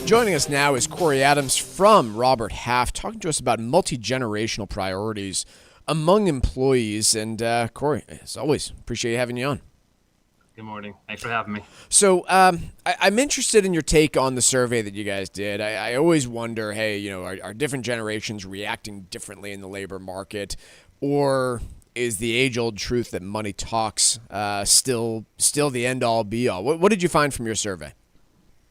Joining us now is Corey Adams from Robert Half, talking to us about multi-generational priorities among employees. And Corey, as always, appreciate having you on. Good morning. Thanks for having me. So I'm interested in your take on the survey that you guys did. I always wonder, hey, are different generations reacting differently in the labor market, or is the age-old truth that money talks still the end-all, be-all? What did you find from your survey?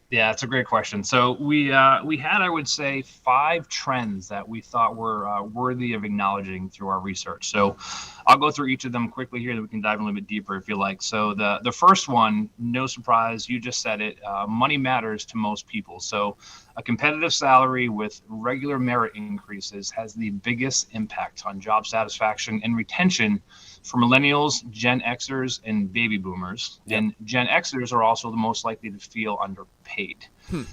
Yeah, it's a great question. So we had, I would say, 5 trends that we thought were worthy of acknowledging through our research. So I'll go through each of them quickly here, that we can dive a little bit deeper if you like. So the first one, no surprise, you just said it, money matters to most people. So a competitive salary with regular merit increases has the biggest impact on job satisfaction and retention for millennials, Gen Xers, and baby boomers. Yep. And Gen Xers are also the most likely to feel underpaid.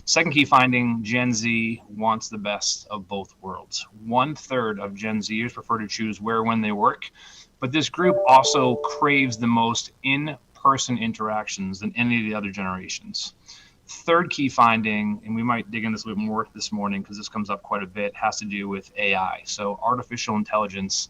Second key finding, Gen Z wants the best of both worlds. 1/3 of Gen Zers prefer to choose where when they work, but this group also craves the most in-person interactions than any of the other generations. Third key finding, and we might dig into this a little bit more this morning because this comes up quite a bit, has to do with AI. So artificial intelligence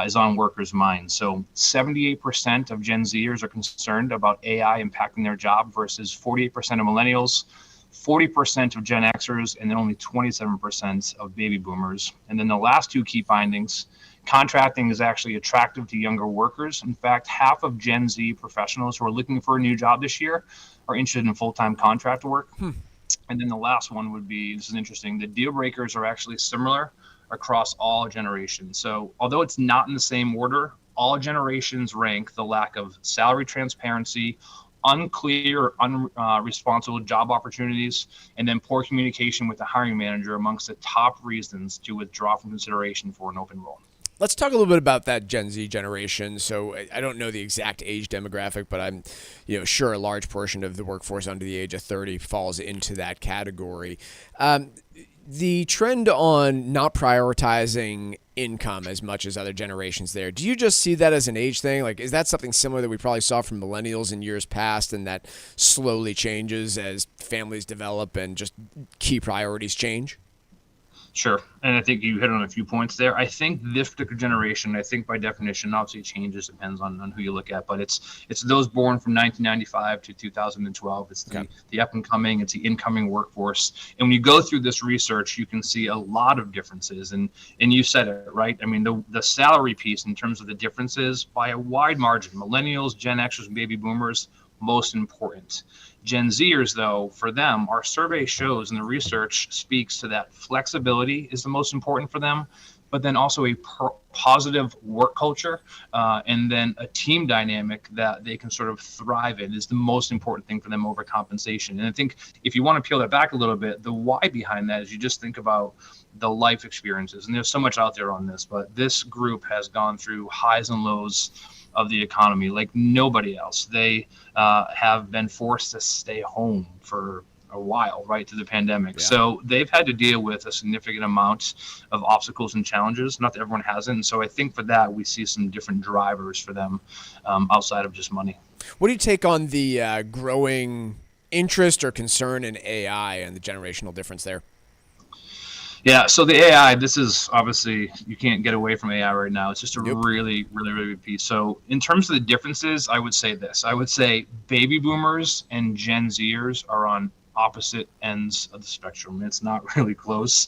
is on workers' minds. So 78% of Gen Zers are concerned about AI impacting their job versus 48% of millennials, 40% of Gen Xers, and then only 27% of baby boomers. And then the last 2 key findings, contracting is actually attractive to younger workers. In fact, half of Gen Z professionals who are looking for a new job this year are interested in full-time contract work. And then the last one would be, this is interesting, the deal breakers are actually similar across all generations. So although it's not in the same order, all generations rank the lack of salary transparency, unclear, unresponsible job opportunities, and then poor communication with the hiring manager amongst the top reasons to withdraw from consideration for an open role. Let's talk a little bit about that Gen Z generation. So I don't know the exact age demographic, but I'm sure a large portion of the workforce under the age of 30 falls into that category. The trend on not prioritizing income as much as other generations there, do you just see that as an age thing? Like, is that something similar that we probably saw from millennials in years past, and that slowly changes as families develop and just key priorities change? Sure. And I think you hit on a few points there. I think this particular generation, I think by definition, obviously it changes, depends on who you look at, but it's those born from 1995 to 2012. It's the up and coming, it's the incoming workforce. And when you go through this research, you can see a lot of differences. And you said it, right? I mean, the salary piece in terms of the differences by a wide margin, millennials, Gen Xers, and baby boomers, most important. Gen Zers, though, for them, our survey shows and the research speaks to that flexibility is the most important for them, but then also a positive work culture and then a team dynamic that they can sort of thrive in is the most important thing for them over compensation. And I think if you want to peel that back a little bit, the why behind that is you just think about the life experiences. And there's so much out there on this, but this group has gone through highs and lows of the economy like nobody else. They have been forced to stay home for a while, right, through the pandemic. Yeah. So they've had to deal with a significant amount of obstacles and challenges. Not that everyone hasn't. And so I think for that, we see some different drivers for them outside of just money. What do you take on the growing interest or concern in AI and the generational difference there? Yeah, so the AI, this is obviously, you can't get away from AI right now. It's just a really big piece. So in terms of the differences, I would say this. I would say baby boomers and Gen Zers are on opposite ends of the spectrum. It's not really close.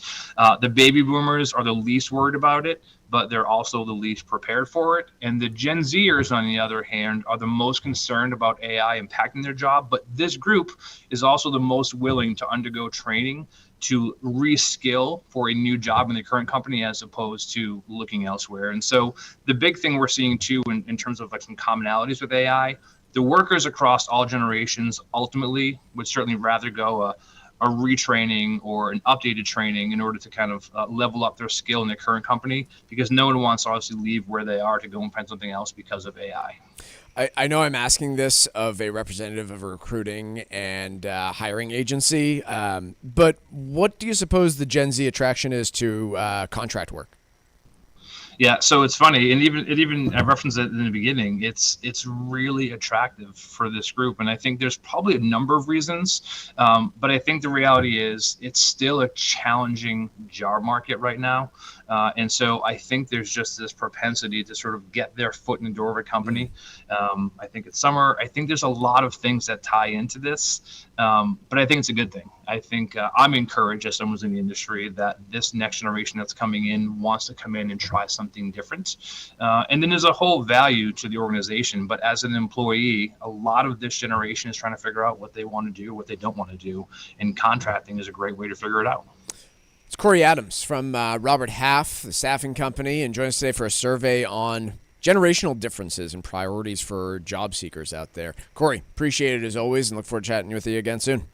The baby boomers are the least worried about it, but they're also the least prepared for it. And the Gen Zers, on the other hand, are the most concerned about AI impacting their job. But this group is also the most willing to undergo training to reskill for a new job in the current company as opposed to looking elsewhere. And so the big thing we're seeing too in terms of like some commonalities with AI, the workers across all generations ultimately would certainly rather go a retraining or an updated training in order to kind of level up their skill in their current company, because no one wants to obviously leave where they are to go and find something else because of AI. I know I'm asking this of a representative of a recruiting and hiring agency, but what do you suppose the Gen Z attraction is to contract work? Yeah, so it's funny, and even I referenced it in the beginning. It's really attractive for this group, and I think there's probably a number of reasons. But I think the reality is it's still a challenging job market right now, and so I think there's just this propensity to sort of get their foot in the door of a company. I think it's summer. I think there's a lot of things that tie into this, but I think it's a good thing. I think I'm encouraged as someone who's in the industry that this next generation that's coming in wants to come in and try something different. And then there's a whole value to the organization. But as an employee, a lot of this generation is trying to figure out what they want to do, what they don't want to do. And contracting is a great way to figure it out. It's Corey Adams from Robert Half, the staffing company, and join us today for a survey on generational differences and priorities for job seekers out there. Corey, appreciate it as always, and look forward to chatting with you again soon.